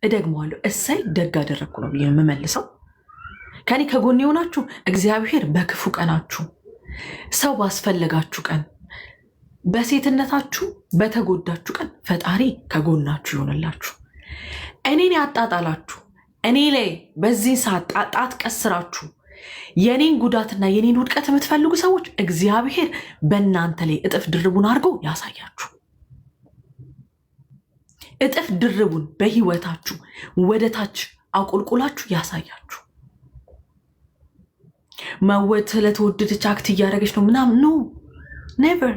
እደግመዋለሁ። እሰይ ደግ አደረግኩ ነው ብዬ የምመልሰው። ከኔ ከጎን የሆናችሁ እግዚአብሔር በክፉ ቀናችሁ፣ ሰው ባስፈለጋችሁ ቀን፣ በሴትነታችሁ በተጎዳችሁ ቀን ፈጣሪ ከጎናችሁ ይሆንላችሁ። እኔን ያጣጣላችሁ፣ እኔ ላይ በዚህ ሰዓት ጣት ቀስራችሁ የኔን ጉዳትና የኔን ውድቀት የምትፈልጉ ሰዎች እግዚአብሔር በእናንተ ላይ እጥፍ ድርቡን አድርጎ ያሳያችሁ። እጥፍ ድርቡን በህይወታችሁ ወደታች አቁልቁላችሁ ያሳያችሁ። መወት ስለተወደደች አክት እያደረገች ነው ምናምን፣ ኖ ኔቨር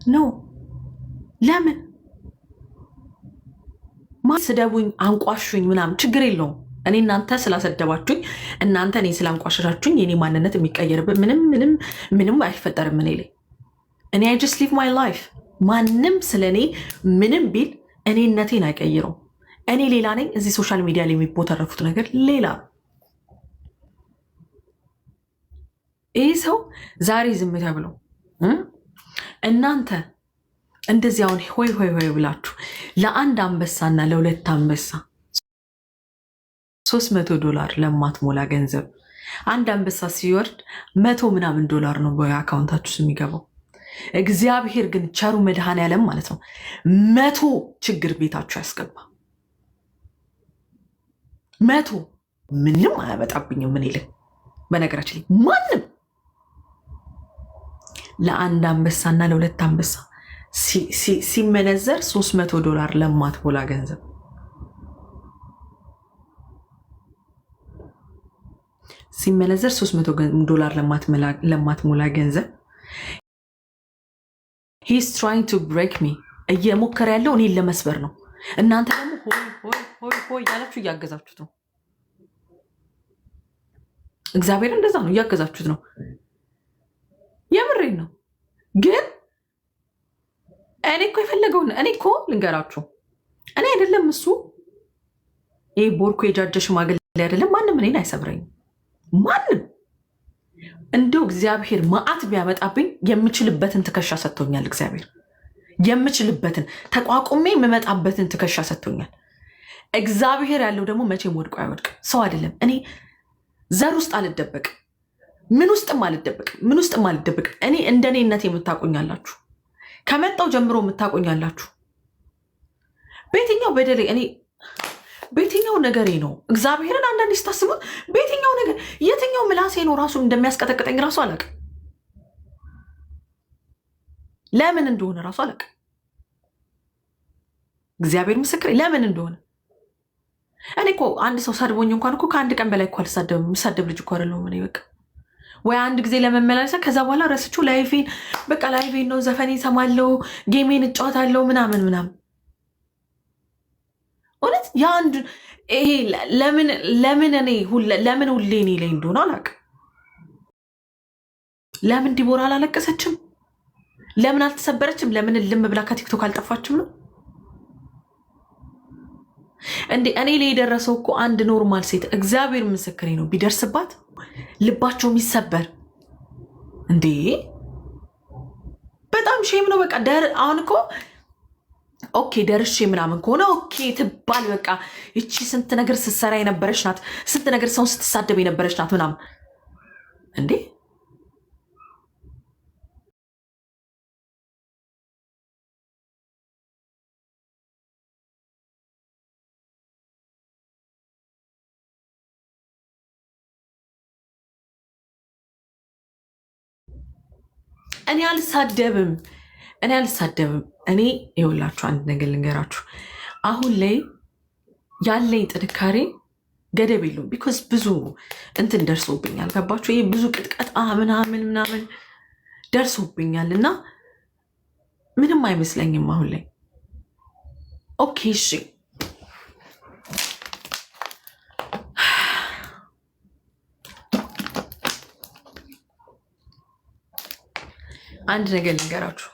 ኖ። ለምን ስደቡኝ፣ አንቋሹኝ ምናምን ችግር የለውም። እኔ እናንተ ስላሰደባችሁኝ፣ እናንተ እኔ ስላንቋሸሻችሁኝ የኔ ማንነት የሚቀየርበት ምንም አይፈጠርም። እኔ ላይ እኔ አይ ጀስት ሊቭ ማይ ላይፍ። ማንም ስለ እኔ ምንም ቢል እኔነቴን አይቀይረው። እኔ ሌላ ነኝ። እዚህ ሶሻል ሚዲያ ላይ የሚቦተረፉት ነገር ሌላ። ይህ ሰው ዛሬ ዝም ተብለው እናንተ እንደዚህ አሁን ሆይ ሆይ ሆይ ብላችሁ ለአንድ አንበሳና ለሁለት አንበሳ $300 ለማትሞላ ገንዘብ አንድ አንበሳ ሲወርድ $100 ነው በአካውንታችሁ የሚገባው። እግዚአብሔር ግን ቸሩ መድኃኔዓለም ማለት ነው 100 ችግር ቤታችሁ ያስገባ። 100 ምንም አያመጣብኝም። ምን ይልህ በነገራችን ላይ ማንም ለአንድ አንበሳና ለሁለት አንበሳ ሲመነዘር $300 ለማትሞላ ገንዘብ ሲመነዘር $300 ለማትሞላ ገንዘብ he's trying to break me እየሞከረ ያለው እኔን ለመስበር ነው። እናንተ ደግሞ ሆይ ሆይ ሆይ ያላችሁ እያገዛችሁት ነው። እግዚአብሔር እንደዛ ነው፣ እያገዛችሁት ነው። የምሬን ነው። ግን እኔ እኮ የፈለገውን እኔ እኮ ልንገራችሁ፣ እኔ አይደለም እሱ ይሄ ቦርኮ የጃጀ ሽማግሌ አይደለም። ማንም እኔን አይሰብረኝም። ማንም እንደው እግዚአብሔር መዓት ቢያመጣብኝ የምችልበትን ትከሻ ሰጥቶኛል። እግዚአብሔር የምችልበትን ተቋቁሜ የምመጣበትን ትከሻ ሰጥቶኛል። እግዚአብሔር ያለው ደግሞ መቼም ወድቆ አይወድቅም። ሰው አይደለም። እኔ ዘር ውስጥ አልደበቅም፣ ምን ውስጥም አልደበቅም። እኔ እንደኔነት የምታቆኛላችሁ፣ ከመጣው ጀምሮ የምታቆኛላችሁ። በየትኛው በደሌ እኔ በየትኛው ነገሬ ነው እግዚአብሔርን አንዳንድ ስታስቡት፣ በየትኛው ነገር የትኛው ምላሴ ነው ራሱ እንደሚያስቀጠቅጠኝ ራሱ አላውቅም። ለምን እንደሆነ ራሱ አላውቅም። እግዚአብሔር ምስክር ለምን እንደሆነ። እኔ እኮ አንድ ሰው ሰድቦኝ እንኳን እኮ ከአንድ ቀን በላይ እኮ አልሳደብም። የምሳደብ ልጅ እኮ አይደለሁም እኔ። በቃ ወይ አንድ ጊዜ ለመመላለሳ ከዛ በኋላ ረስቼው ላይፌን በቃ ላይፌን ነው፣ ዘፈኔ እሰማለሁ፣ ጌሜን እጫወታለሁ ምናምን። እውነት የአንድ ይሄ ለምን ሁሌ እኔ ላይ እንደሆነ አላውቅም። ለምን ዲቦራ አላለቀሰችም? ለምን አልተሰበረችም? ለምን ልም ብላ ከቲክቶክ አልጠፋችም ነው እንዴ? እኔ ላይ የደረሰው እኮ አንድ ኖርማል ሴት እግዚአብሔር ምስክሬ ነው ቢደርስባት ልባቸው የሚሰበር እንዴ! በጣም ሼም ነው። በቃ አሁን እኮ ኦኬ ደርሼ ምናምን ከሆነ ኦኬ ትባል። በቃ እቺ ስንት ነገር ስትሰራ የነበረች ናት፣ ስንት ነገር ሰውን ስትሳደብ የነበረች ናት ምናምን። እንዴ እኔ አልሳደብም። እኔ ይኸውላችሁ አንድ ነገር ልንገራችሁ። አሁን ላይ ያለኝ ጥንካሬ ገደብ የለውም። ቢኮዝ ብዙ እንትን ደርሶብኛል። ገባችሁ? ይህ ብዙ ቅጥቀጣ ምናምን ደርሶብኛል እና ምንም አይመስለኝም አሁን ላይ። ኦኬ እሺ፣ አንድ ነገር ልንገራችሁ።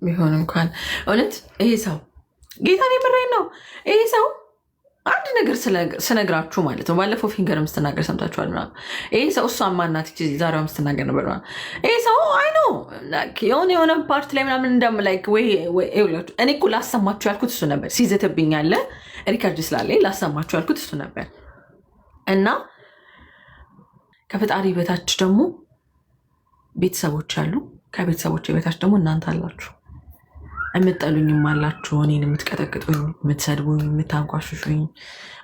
ቢሆን እንኳን እውነት ይሄ ሰው ጌታን የምሬን ነው። ይሄ ሰው አንድ ነገር ስነግራችሁ ማለት ነው። ባለፈው ፊንገርም ስትናገር ሰምታችኋል ምናምን። ይሄ ሰው እሷ ማናት ዛሬዋም ስትናገር ነበር። ይሄ ሰው አይኖ የሆነ ፓርት ላይ ምናምን እንደምላይክ እኔ እኮ ላሰማችሁ ያልኩት እሱ ነበር። ሲዘትብኝ ያለ ሪከርድ ስላለኝ ላሰማችሁ ያልኩት እሱ ነበር። እና ከፈጣሪ በታች ደግሞ ቤተሰቦች አሉ። ከቤተሰቦች በታች ደግሞ እናንተ አላችሁ። የምትጠሉኝም አላችሁ፣ እኔን የምትቀጠቅጡኝ፣ የምትሰድቡኝ፣ የምታንቋሽሹኝ፣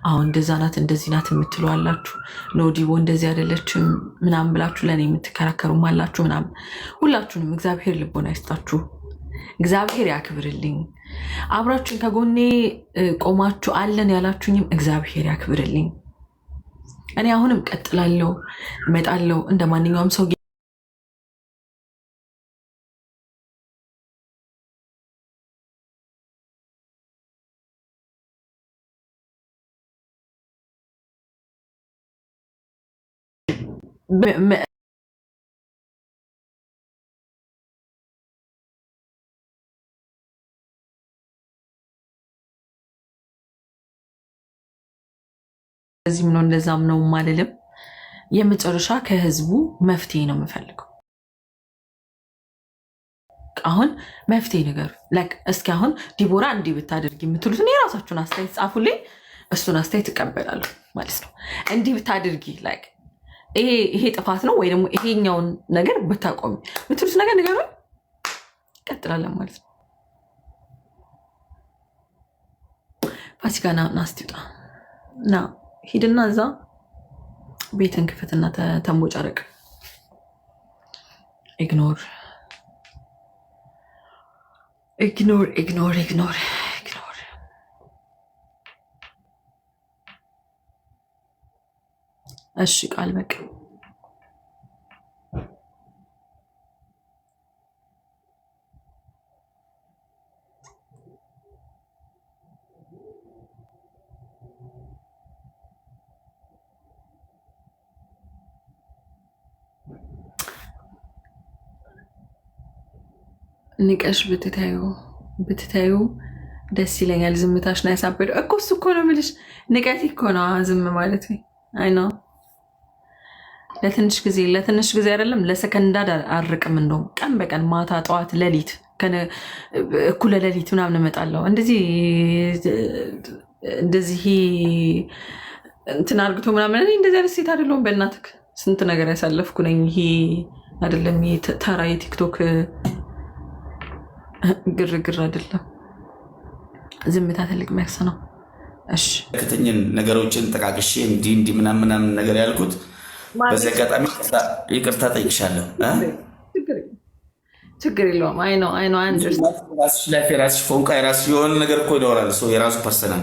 አሁን እንደዛ ናት እንደዚህ ናት የምትሉ አላችሁ። ኖዲቦ እንደዚህ አይደለችም ምናምን ብላችሁ ለእኔ የምትከራከሩም አላችሁ ምናምን። ሁላችሁንም እግዚአብሔር ልቦና ይስጣችሁ፣ እግዚአብሔር ያክብርልኝ። አብራችሁን ከጎኔ ቆማችሁ አለን ያላችሁኝም እግዚአብሔር ያክብርልኝ። እኔ አሁንም ቀጥላለሁ፣ እመጣለሁ እንደ ማንኛውም ሰው እዚህም ነው እንደዛም ነው ማለልም። የመጨረሻ ከህዝቡ መፍትሄ ነው የምፈልገው። አሁን መፍትሄ ነገር እስኪ አሁን ዲቦራ እንዲህ ብታደርግ የምትሉትን የራሳችሁን አስተያየት ጻፉልኝ። እሱን አስተያየት እቀበላለሁ ማለት ነው። እንዲህ ብታደርጊ ይሄ ጥፋት ነው ወይ ደግሞ ይሄኛውን ነገር ብታቆሚ የምትሉት ነገር ነገር ቀጥላለን ማለት ነው። ፋሲካና ናስቲውጣ ና ሂድና እዛ ቤትን ክፍትና ተንቦጫረቅ። ኢግኖር ኢግኖር ኢግኖር ኢግኖር ኢግኖር። እሺ ቃል በቃ ንቀሽ ብትታዩ ደስ ይለኛል። ዝምታሽ ነው ያሳበደው እኮ እሱ እኮ ነው የምልሽ። ንቀት እኮ ነው ዝም ማለት አይ ነው። ለትንሽ ጊዜ አይደለም ለሰከንዳድ አርቅም። እንደውም ቀን በቀን ማታ፣ ጠዋት፣ ሌሊት እኩለ ሌሊት ምናምን እመጣለሁ። እንደዚህ እንትን አርግቶ ምናምን እኔ እንደዚህ አይነት ሴት አይደለሁም። በእናትህ ስንት ነገር ያሳለፍኩ ነኝ። ይሄ አይደለም ተራ የቲክቶክ ግርግር አይደለም። ዝምታ ትልቅ መክስ ነው። እሺ ከተኝን ነገሮችን ጠቃቅሼ እንዲህ ምናምን ነገር ያልኩት በዚህ አጋጣሚ ይቅርታ ጠይቅሻለሁ። ችግር የለውም። አይ ነው ራስሽ ላይ የራስሽ ፎንቃ የራስሽ የሆነ ነገር እኮ ይኖራል። ሰው የራሱ ፐርሰናል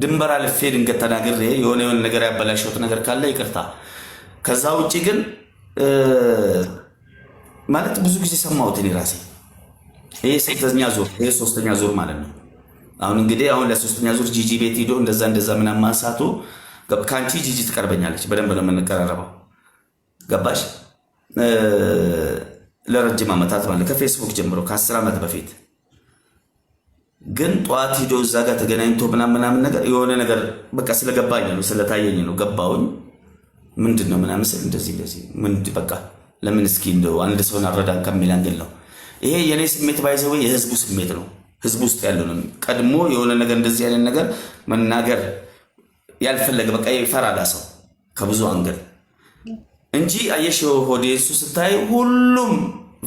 ድንበር አልፌ ድንገት ተናግሬ የሆነ ነገር ያበላሸሁት ነገር ካለ ይቅርታ። ከዛ ውጭ ግን ማለት ብዙ ጊዜ ሰማሁት እኔ ራሴ ይሄ ሶስተኛ ዙር ማለት ነው። አሁን እንግዲህ ለሶስተኛ ዙር ጂጂ ቤት ሂዶ እንደዛ ምናምን ማንሳቱ ከአንቺ ጂጂ ትቀርበኛለች። በደንብ ነው የምንቀራረበው። ገባሽ? ለረጅም ዓመታት ማለት ከፌስቡክ ጀምሮ ከ10 ዓመት በፊት ግን ጠዋት ሂዶ እዛ ጋር ተገናኝቶ ምናምን ነገር የሆነ ነገር በቃ ስለገባኝ ነው ስለታየኝ ነው ገባውኝ። ምንድን ነው ምናምን ስል እንደዚህ በቃ ለምን እስኪ እንደው አንድ ሰውን አረዳን ከሚል አንግል ነው። ይሄ የኔ ስሜት ባይዘው የህዝቡ ስሜት ነው። ህዝቡ ውስጥ ያለው ነው። ቀድሞ የሆነ ነገር እንደዚህ ያለ ነገር መናገር ያልፈለገ በቃ ይፈራል ሰው ከብዙ አንገል እንጂ አየሽ ሆዴሱ ስታይ ሁሉም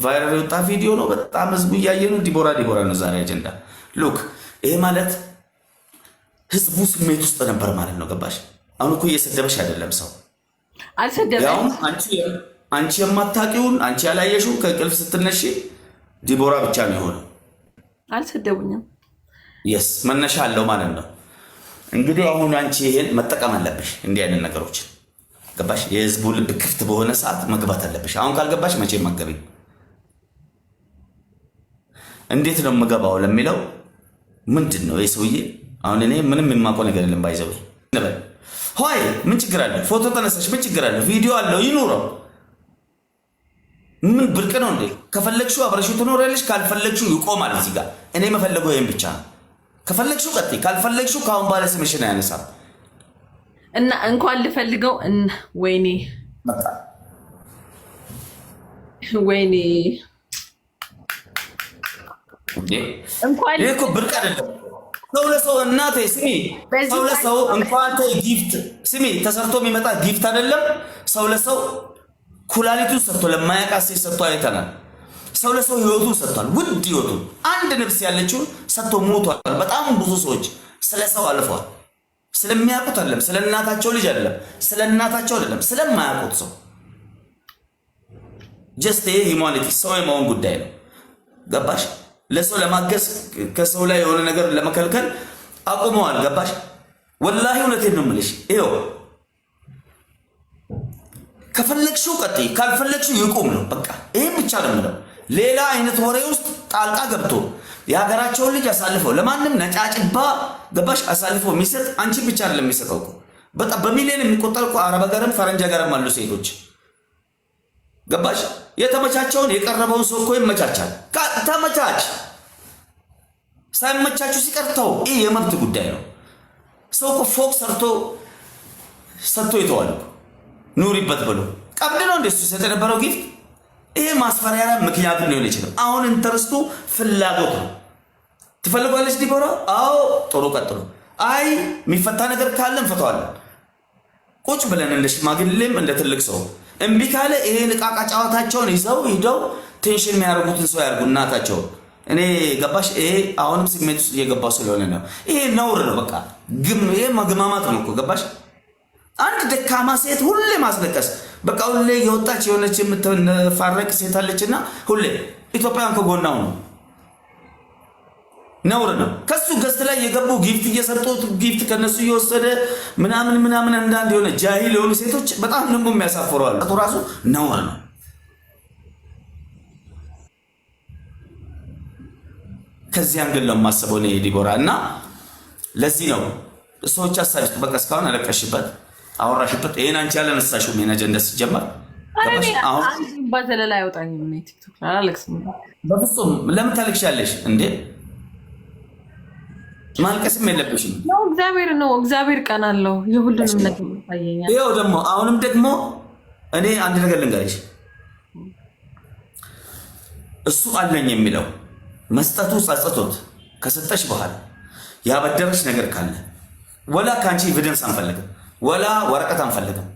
ቫይራል የወጣ ቪዲዮ ነው። በጣም ህዝቡ እያየ ነው። ዲቦራ ነው ዛሬ አጀንዳ ሉክ። ይሄ ማለት ህዝቡ ስሜት ውስጥ ነበር ማለት ነው። ገባሽ? አሁን እኮ እየሰደበሽ አይደለም ሰው አልሰደበም። አንቺ የማታውቂውን አንቺ ያላየሽው ከእንቅልፍ ስትነሺ ዲቦራ ብቻ ነው የሆነው። አልሰደቡኝም። የስ መነሻ አለው ማለት ነው። እንግዲህ አሁን አንቺ ይሄን መጠቀም አለብሽ። እንዲህ አይነት ነገሮች ገባሽ? የህዝቡ ልብ ክፍት በሆነ ሰዓት መግባት አለብሽ። አሁን ካልገባሽ መቼ መገቢ እንዴት ነው የምገባው ለሚለው ምንድን ነው የሰውዬ አሁን እኔ ምንም የማውቀው ነገር የለም። ባይዘው ነበር ሆይ ምን ችግር አለ? ፎቶ ተነሳሽ ምን ችግር አለ? ቪዲዮ አለው ይኑረው። ምን ብርቅ ነው እንዴ? ከፈለግሽው አብረሽው ትኖሪያለሽ፣ ካልፈለግሽው ይቆማል እዚህ ጋር። እኔ መፈለገው ይሄን ብቻ ነው። ከፈለግሽው ቀጥይ፣ ካልፈለግሽው ካሁን ባለ ስምሽን አያነሳም እና እንኳን ልፈልገው ወይኔ ወይኔ እንኳን እኮ ብርቅ አይደለም። ሰው ለሰው እናቴ ስሚ፣ ሰው ለሰው እንኳን ጊፍት ስሚ፣ ተሰርቶ የሚመጣ ጊፍት አይደለም። ሰው ለሰው ኩላሊቱን ሰጥቶ ለማያውቃት ሴት ሰጥቶ አይተናል። ሰው ለሰው ህይወቱን ሰጥቷል። ውድ ህይወቱን አንድ ነፍስ ያለችውን ሰጥቶ ሞቷል። በጣም ብዙ ሰዎች ስለ ሰው አልፈዋል። ስለሚያውቁት አይደለም፣ ስለ እናታቸው ልጅ አይደለም፣ ስለ እናታቸው አይደለም፣ ስለማያውቁት ሰው ጀስት ይሄ ሂዩማኒቲ ሰው የመሆን ጉዳይ ነው። ገባሽ? ለሰው ለማገዝ ከሰው ላይ የሆነ ነገር ለመከልከል አቁመዋል። ገባሽ? ወላሂ እውነቴን ነው የምልሽ። ይኸው ከፈለግሽው ቀጥይ፣ ካልፈለግሽው ይቁም ነው በቃ። ይሄ ብቻ ነው የምለው። ሌላ አይነት ወሬ ውስጥ ጣልቃ ገብቶ የሀገራቸውን ልጅ አሳልፈው ለማንም ነጫጭባ ገባሽ አሳልፈው የሚሰጥ አንቺ ብቻ አይደለም የሚሰጠው እኮ በጣም በሚሊዮን የሚቆጠር እኮ አረብ ሀገርም ፈረንጅ ሀገርም አሉ ሴቶች። ገባሽ? የተመቻቸውን የቀረበውን ሰው እኮ ይመቻቻል። ተመቻች። ሳይመቻችሁ ሲቀርተው ይህ የመብት ጉዳይ ነው። ሰው እኮ ፎቅ ሰርቶ ይተዋል እኮ ኑሪበት ብሎ ቀብድ ነው እንደሱ ሲሰጥ የነበረው ጊፍት። ይሄ ማስፈራሪያ ምክንያቱም ሊሆን ይችላል። አሁን ኢንተረስቱ ፍላጎት ነው። ትፈልጓለች ዲቦራ? አዎ ጥሩ ቀጥሎ። አይ የሚፈታ ነገር ካለ እንፈተዋለን። ቁጭ ብለን እንደ ሽማግሌም እንደ ትልቅ ሰው እምቢ ካለ ይሄን ዕቃቃ ጨዋታቸውን ይዘው ሂደው ቴንሽን የሚያደርጉትን ሰው ያርጉ እናታቸው። እኔ ገባሽ? ይሄ አሁንም ስሜት ውስጥ እየገባው ስለሆነ ነው። ይሄ ነውር ነው በቃ። ይሄ መግማማት ነው እኮ ገባሽ? አንድ ደካማ ሴት ሁሌ ማስለቀስ በቃ ሁሌ የወጣች የሆነች የምትፋረቅ ሴት አለችና ሁሌ ኢትዮጵያን ከጎናው ነው። ነውር ነው። ከሱ ገስት ላይ የገቡ ጊፍት እየሰጡት ጊፍት ከነሱ እየወሰደ ምናምን አንዳንድ የሆነ ጃሂል የሆኑ ሴቶች በጣም ደግሞ የሚያሳፍሩ አሉ። ራሱ ነውር ነው። ከዚያም ግን ለማሰበው ነው ዲቦራ እና ለዚህ ነው ሰዎች ሀሳብ ውስጥ በቃ እስካሁን አለቀሽበት አወራሽበት። ይሄን አንቺ ያለ ነሳሽው ምን አጀንዳ ሲጀመር አሁን ባዘለላ አይወጣኝም ነው ቲክቶክ ላይ አለቅስም። በፍጹም ለምን ታለቅሻለሽ እንዴ? ማልቀስም የለብሽም ነው። እግዚአብሔር ነው። እግዚአብሔር ቀን አለው የሁሉንም ነገር ታየኛል። ይሄው ደግሞ አሁንም ደግሞ እኔ አንድ ነገር ልንገርሽ፣ እሱ አለኝ የሚለው መስጠቱ ጸጽቶት ከሰጠሽ በኋላ ያበደረሽ ነገር ካለ ወላ ካንቺ ኤቪደንስ አንፈልግም፣ ወላ ወረቀት አንፈልግም።